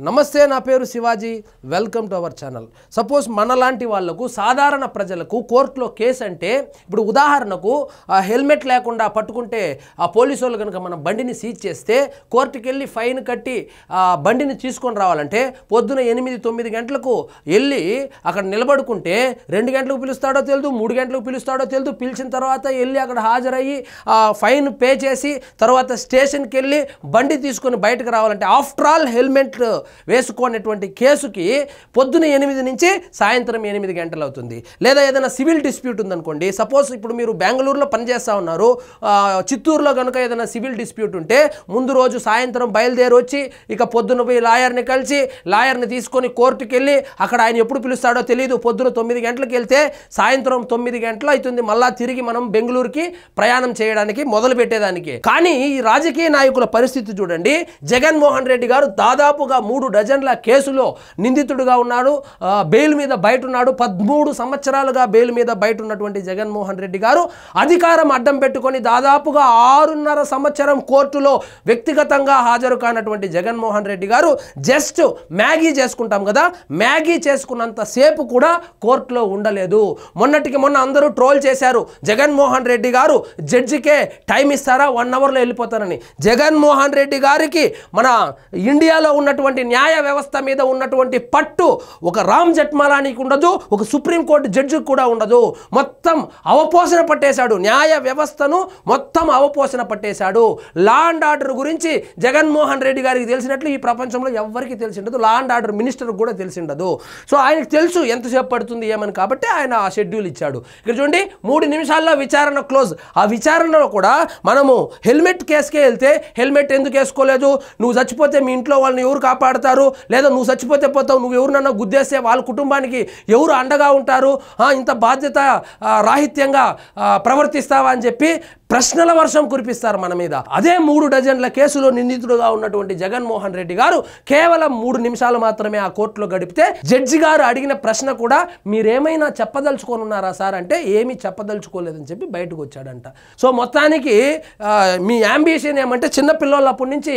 నమస్తే, నా పేరు Shivaji. Welcome to our channel. Suppose మనలాంటి వాళ్లకు, సాధారణ ప్రజలకు కోర్టులో కేసు అంటే, ఇప్పుడు ఉదాహరణకు హెల్మెట్ లేకుండా పట్టుకుంటే ఆ పోలీసు వాళ్ళు కనుక మన బండిని సీజ్ చేస్తే కోర్టుకి వెళ్ళి ఫైన్ కట్టి బండిని తీసుకొని రావాలంటే పొద్దున 8-9 గంటలకు వెళ్ళి అక్కడ నిలబడుకుంటే 2 గంటలకు పిలుస్తాడో తెలియదు, 3 గంటలకు పిలుస్తాడో తెలియదు. పిలిచిన తర్వాత వెళ్ళి అక్కడ హాజరయ్యి ఫైన్ పే చేసి తర్వాత స్టేషన్కి వెళ్ళి బండి తీసుకొని బయటకు రావాలంటే ఆఫ్టర్ ఆల్ హెల్మెట్ వేసుకునేటువంటి కేసుకి పొద్దున 8 నుంచి సాయంత్రం 8 గంటలు అవుతుంది. లేదా ఏదైనా సివిల్ డిస్ప్యూట్ ఉందనుకోండి, సపోజ్ ఇప్పుడు మీరు బెంగళూరులో పనిచేస్తూ ఉన్నారు, చిత్తూరులో కనుక ఏదైనా సివిల్ డిస్ప్యూట్ ఉంటే ముందు రోజు సాయంత్రం బయలుదేరి వచ్చి ఇక పొద్దున పోయి లాయర్ని కలిసి లాయర్ని తీసుకొని కోర్టుకి వెళ్ళి అక్కడ ఆయన ఎప్పుడు పిలుస్తాడో తెలియదు. పొద్దున 9 గంటలకు వెళ్తే సాయంత్రం 9 గంటలు అవుతుంది మళ్ళా తిరిగి మనం బెంగళూరుకి ప్రయాణం చేయడానికి మొదలు పెట్టేదానికి. కానీ ఈ రాజకీయ నాయకుల పరిస్థితి చూడండి. జగన్మోహన్ రెడ్డి గారు దాదాపుగా 3 డజన్ల కేసులో నిందితుడుగా ఉన్నాడు, బెయిల్ మీద బయట ఉన్నాడు. 13 సంవత్సరాలుగా బెయిల్ మీద బయట ఉన్నటువంటి జగన్మోహన్ రెడ్డి గారు అధికారం అడ్డం పెట్టుకొని దాదాపుగా 6.5 సంవత్సరం కోర్టులో వ్యక్తిగతంగా హాజరు కానటువంటి జగన్మోహన్ రెడ్డి గారు జస్ట్ మ్యాగీ చేసుకుంటాం కదా, మ్యాగీ చేసుకున్నంత సేపు కూడా కోర్టులో ఉండలేదు. మొన్నటికి మొన్న అందరూ ట్రోల్ చేశారు, జగన్మోహన్ రెడ్డి గారు జడ్జికే టైం ఇస్తారా, 1 అవర్లో వెళ్ళిపోతారని. జగన్మోహన్ రెడ్డి గారికి మన ఇండియాలో ఉన్నటువంటి న్యాయ వ్యవస్థ మీద ఉన్నటువంటి పట్టు ఒక రామ్ జెఠ్మలానికి ఉండదు, ఒక సుప్రీంకోర్టు జడ్జికి కూడా ఉండదు. మొత్తం అవపోసన పట్టేశాడు, న్యాయ వ్యవస్థను మొత్తం అవపోసన పట్టేశాడు. లా అండ్ ఆర్డర్ గురించి జగన్మోహన్ రెడ్డి గారికి తెలిసినట్లు ఈ ప్రపంచంలో ఎవరికి తెలిసిండదు, లా అండ్ ఆర్డర్ మినిస్టర్ కూడా తెలిసిండదు. సో ఆయనకు తెలుసు ఎంతసేపు పడుతుంది ఏమని, కాబట్టి ఆయన ఆ షెడ్యూల్ ఇచ్చాడు. ఇక్కడ చూడండి, 3 నిమిషాల్లో విచారణ క్లోజ్. ఆ విచారణలో కూడా మనము హెల్మెట్ కేసుకే వెళ్తే హెల్మెట్ ఎందుకు వేసుకోలేదు, నువ్వు చచ్చిపోతే మీ ఇంట్లో వాళ్ళని ఎవరు కాపాడుతారు, లేదా నువ్వు చచ్చిపోతే పోతావు, నువ్వు ఎవరినన్నా గుద్దేస్తే వాళ్ళ కుటుంబానికి ఎవరు అండగా ఉంటారు, ఇంత బాధ్యత రాహిత్యంగా ప్రవర్తిస్తావా అని చెప్పి ప్రశ్నల వర్షం కురిపిస్తారు మన మీద. అదే 3 డజన్ల కేసులో నిందితుడుగా ఉన్నటువంటి జగన్మోహన్ రెడ్డి గారు కేవలం 3 నిమిషాలు మాత్రమే ఆ కోర్టులో గడిపితే జడ్జి గారు అడిగిన ప్రశ్న కూడా మీరేమైనా చెప్పదలుచుకొని ఉన్నారా సార్ అంటే ఏమీ చెప్పదలుచుకోలేదని చెప్పి బయటకు వచ్చాడంట. సో మొత్తానికి మీ యాంబిషన్ ఏమంటే చిన్నపిల్లలప్పటి నుంచి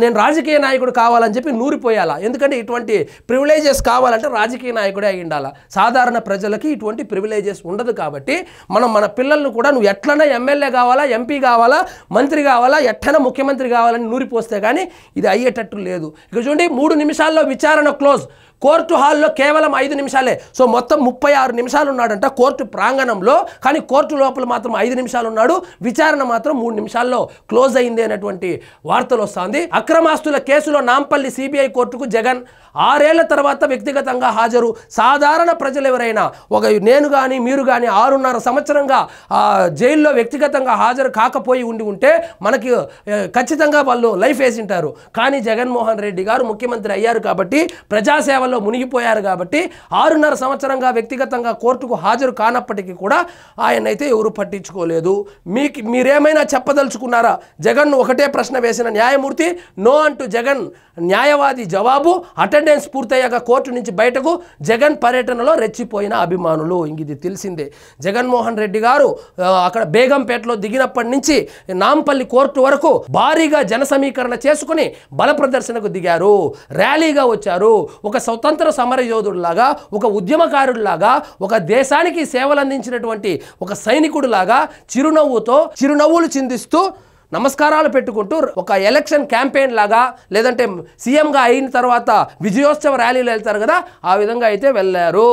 నేను రాజకీయ నాయకుడు కావాలని చెప్పి నూరిపోయాలా. ఎందుకంటే ఇటువంటి ప్రివిలేజెస్ కావాలంటే రాజకీయ నాయకుడే అయి ఉండాలా. సాధారణ ప్రజలకి ఇటువంటి ప్రివిలేజెస్ ఉండదు. కాబట్టి మనం మన పిల్లలను కూడా నువ్వు ఎట్లన్నా ఎమ్మెల్యే కావాలా, ఎంపీ కావాలా, మంత్రి కావాలా, ఎట్టన ముఖ్యమంత్రి కావాలని నూరిపోస్తే కానీ ఇది అయ్యేటట్టు లేదు. ఇక చూడండి, 3 నిమిషాల్లో విచారణ క్లోజ్. కోర్టు హాల్లో కేవలం 5 నిమిషాలే. సో మొత్తం 36 నిమిషాలు ఉన్నాడంట కోర్టు ప్రాంగణంలో. కానీ కోర్టు లోపల మాత్రం 5 నిమిషాలు ఉన్నాడు, విచారణ మాత్రం 3 నిమిషాల్లో క్లోజ్ అయింది అనేటువంటి వార్తలు వస్తుంది. అక్రమాస్తుల కేసులో నాంపల్లి సిబిఐ కోర్టుకు జగన్ 6 ఏళ్ల తర్వాత వ్యక్తిగతంగా హాజరు. సాధారణ ప్రజలు ఎవరైనా, నేను కానీ మీరు కానీ 6.5 సంవత్సరంగా జైల్లో వ్యక్తిగతంగా హాజరు కాకపోయి ఉంటే మనకి ఖచ్చితంగా వాళ్ళు లైఫ్ వేసింటారు. కానీ జగన్మోహన్ రెడ్డి గారు ముఖ్యమంత్రి అయ్యారు కాబట్టి, ప్రజాసేవలో మునిగిపోయారు కాబట్టి 6.5 సంవత్సరంగా వ్యక్తిగతంగా కోర్టుకు హాజరు కానప్పటికీ కూడా ఆయనైతే ఎవరు పట్టించుకోలేదు. మీరేమైనా చెప్పదలుచుకున్నారా? జగన్ ఒకటే ప్రశ్న వేసిన న్యాయమూర్తి నో అంటూ జగన్ న్యాయవాది జవాబు. అటెండెన్స్ పూర్తయ్యాక కోర్టు నుంచి బయటకు జగన్ పర్యటనలో రెచ్చిపోయిన అభిమానులు. ఇది తెలిసిందే. జగన్మోహన్ రెడ్డి గారు అక్కడ బేగంపేటలో దిగినప్పటి నుంచి నాంపల్లి కోర్టు వరకు భారీగా జన సమీకరణ చేసుకుని బల ప్రదర్శనకు దిగారు, ర్యాలీగా వచ్చారు. ఒక స్వతంత్ర సమర యోధుడిలాగా, ఒక ఉద్యమకారుడిలాగా, ఒక దేశానికి సేవలు అందించినటువంటి ఒక సైనికుడిలాగా చిరునవ్వులు చిందిస్తూ నమస్కారాలు పెట్టుకుంటూ ఒక ఎలక్షన్ క్యాంపెయిన్ లాగా, లేదంటే సీఎంగా అయిన తర్వాత విజయోత్సవ ర్యాలీలు వెళ్తారు కదా, ఆ విధంగా అయితే వెళ్ళారు.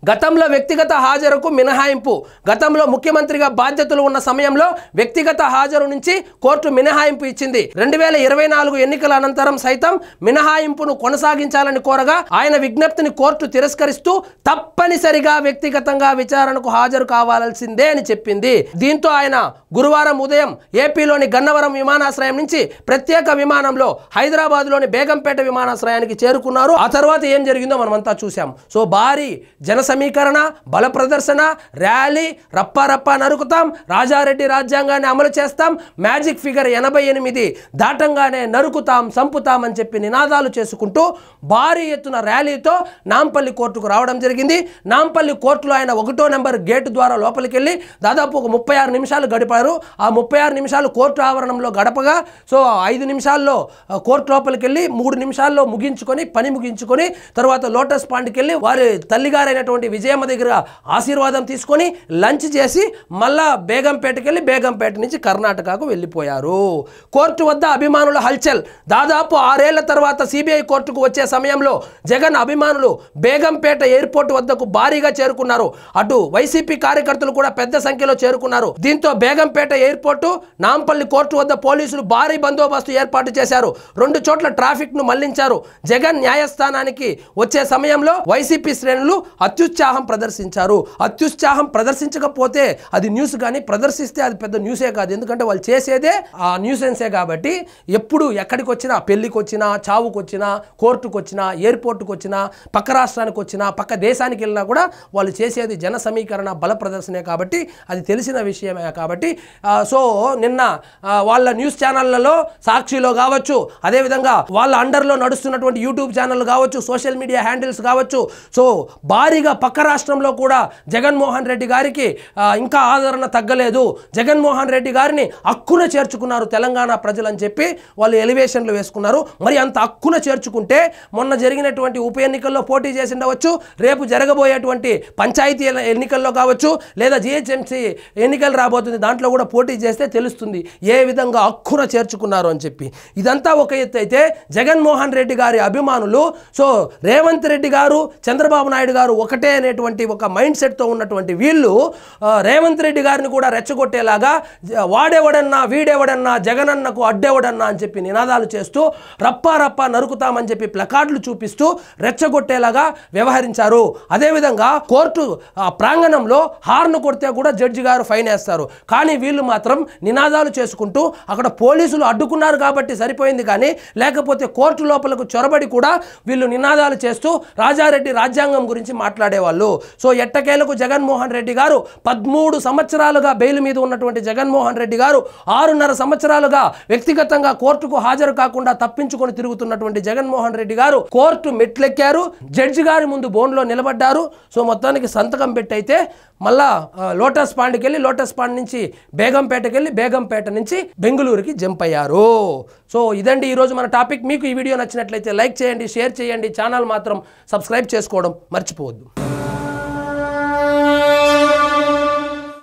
గతంలో వ్యక్తిగత హాజరుకు మినహాయింపు. గతంలో ముఖ్యమంత్రిగా బాధ్యతలు ఉన్న సమయంలో వ్యక్తిగత హాజరు నుంచి కోర్టు మినహాయింపు ఇచ్చింది. 2024 ఎన్నికల అనంతరం సైతం మినహాయింపును కొనసాగించాలని కోరగా ఆయన విజ్ఞప్తిని కోర్టు తిరస్కరిస్తూ తప్పనిసరిగా వ్యక్తిగతంగా విచారణకు హాజరు కావాల్సిందే అని చెప్పింది. దీంతో ఆయన గురువారం ఉదయం ఏపీలోని గన్నవరం విమానాశ్రయం నుంచి ప్రత్యేక విమానంలో హైదరాబాద్లోని బేగంపేట విమానాశ్రయానికి చేరుకున్నారు. ఆ తర్వాత ఏం జరిగిందో మనమంతా చూసాం. సో భారీ జన సమీకరణ, బల ప్రదర్శన, ర్యాలీ, రప్ప నరుకుతాం, రాజారెడ్డి రాజ్యాంగాన్ని అమలు చేస్తాం, మ్యాజిక్ ఫిగర్ 88 దాటంగానే నరుకుతాం, సంపుతాం అని చెప్పి నినాదాలు చేసుకుంటూ భారీ ఎత్తున ర్యాలీతో నాంపల్లి కోర్టుకు రావడం జరిగింది. నాంపల్లి కోర్టులో ఆయన 1వ నెంబర్ గేటు ద్వారా లోపలికి వెళ్ళి దాదాపు ఒక 36 నిమిషాలు గడిపారు. ఆ 36 నిమిషాలు కోర్టు ఆవరణంలో గడపగా సో 5 నిమిషాల్లో కోర్టు లోపలికి వెళ్ళి 3 నిమిషాల్లో పని ముగించుకొని తర్వాత లోటస్ పాండ్కి వెళ్ళి వారి తల్లిగారైనటువంటి విజయమ్మ దగ్గర ఆశీర్వాదం తీసుకొని లంచ్ చేసి మళ్ళా బేగంపేటకి వెళ్ళి బేగంపేట నుంచి కర్ణాటకకు వెళ్ళిపోయారు. కోర్టు వద్ద అభిమానుల హల్చల్. దాదాపు 6 ఏళ్ల తర్వాత సిబిఐ కోర్టుకు వచ్చే సమయంలో జగన్ అభిమానులు బేగంపేట ఎయిర్పోర్ట్ వద్దకు భారీగా చేరుకున్నారు. అటు వైసీపీ కార్యకర్తలు కూడా పెద్ద సంఖ్యలో చేరుకున్నారు. దీంతో బేగంపేట ఎయిర్పోర్టు నాంపల్లి కోర్టు వద్ద పోలీసులు భారీ బందోబస్తు ఏర్పాటు చేశారు. 2 చోట్ల ట్రాఫిక్ ను మళ్లించారు. జగన్ న్యాయస్థానానికి వచ్చే సమయంలో వైసీపీ శ్రేణులు అత్యుత్సాహం ప్రదర్శించారు. అత్యుత్సాహం ప్రదర్శించకపోతే అది న్యూస్, కానీ ప్రదర్శిస్తే అది పెద్ద న్యూసే కాదు. ఎందుకంటే వాళ్ళు చేసేదే ఆ న్యూసెన్సే. కాబట్టి ఎప్పుడు ఎక్కడికి వచ్చినా, పెళ్లికి వచ్చినా, చావుకు వచ్చినా, కోర్టుకు వచ్చినా, ఎయిర్పోర్టుకు వచ్చినా, పక్క రాష్ట్రానికి వచ్చినా, పక్క దేశానికి వెళ్ళినా కూడా వాళ్ళు చేసేది జన సమీకరణ, బల ప్రదర్శనే. కాబట్టి అది తెలిసిన విషయమే. కాబట్టి సో నిన్న వాళ్ళ న్యూస్ ఛానళ్లలో సాక్షిలో కావచ్చు, అదేవిధంగా వాళ్ళ అండర్లో నడుస్తున్నటువంటి యూట్యూబ్ ఛానల్ కావచ్చు, సోషల్ మీడియా హ్యాండిల్స్ కావచ్చు, సో భారీగా పక్క రాష్ట్రంలో కూడా జగన్మోహన్ రెడ్డి గారికి ఇంకా ఆదరణ తగ్గలేదు, జగన్మోహన్ రెడ్డి గారిని హక్కున చేర్చుకున్నారు తెలంగాణ ప్రజలు అని చెప్పి వాళ్ళు ఎలివేషన్లు వేసుకున్నారు. మరి అంత హక్కున చేర్చుకుంటే మొన్న జరిగినటువంటి ఉప ఎన్నికల్లో పోటీ చేసి ఉండవచ్చు, రేపు జరగబోయేటువంటి పంచాయతీ ఎన్నికల్లో కావచ్చు, లేదా జిహెచ్ఎంసీ ఎన్నికలు రాబోతుంది, దాంట్లో కూడా పోటీ చేస్తే తెలుస్తుంది ఏ విధంగా హక్కున చేర్చుకున్నారు అని చెప్పి. ఇదంతా ఒక ఎత్తు అయితే జగన్మోహన్ రెడ్డి గారి అభిమానులు సో రేవంత్ రెడ్డి గారు, చంద్రబాబు నాయుడు గారు ఒకటే అనేటువంటి ఒక మైండ్ సెట్తో ఉన్నటువంటి వీళ్ళు రేవంత్ రెడ్డి గారిని కూడా రెచ్చగొట్టేలాగా వాడేవడన్నా వీడేవడన్నా జగనన్నకు అడ్డేవడన్నా అని చెప్పి నినాదాలు చేస్తూ రప్పా రప్పా నరుకుతామని చెప్పి ప్లకార్డులు చూపిస్తూ రెచ్చగొట్టేలాగా వ్యవహరించారు. అదేవిధంగా కోర్టు ప్రాంగణంలో హార్న్ కొడితే కూడా జడ్జి గారు ఫైన్ వేస్తారు. కానీ వీళ్ళు మాత్రం నినాదాలు చేసుకుంటూ అక్కడ పోలీసులు అడ్డుకున్నారు కాబట్టి సరిపోయింది, కానీ లేకపోతే కోర్టు లోపలకు చొరబడి కూడా వీళ్ళు నినాదాలు చేస్తూ రాజారెడ్డి రాజ్యాంగం గురించి మాట్లాడేవాళ్ళు. సో ఎట్టకేలకు జగన్మోహన్ రెడ్డి గారు 13 సంవత్సరాలుగా బెయిల్ మీద ఉన్నటువంటి జగన్మోహన్ రెడ్డి గారు 6.5 సంవత్సరాలుగా వ్యక్తిగతంగా కోర్టుకు హాజరు కాకుండా తప్పించుకొని తిరుగుతున్నటువంటి జగన్మోహన్ రెడ్డి గారు కోర్టు మెట్లెక్కారు, జడ్జి గారి ముందు బోన్లో నిలబడ్డారు. సో మొత్తానికి సంతకం పెట్టయితే మళ్ళా లోటస్ పాండ్కి వెళ్ళి లోటస్ పాండ్ నుంచి బేగంపేటకి వెళ్ళి బేగంపేట నుంచి బెంగళూరుకి జంప్ అయ్యారు. సో ఇదండి ఈరోజు మన టాపిక్. మీకు ఈ వీడియో నచ్చినట్లయితే లైక్ చేయండి, షేర్ చేయండి, ఛానల్ మాత్రం సబ్స్క్రైబ్ చేసుకోవడం మర్చిపోవద్దు.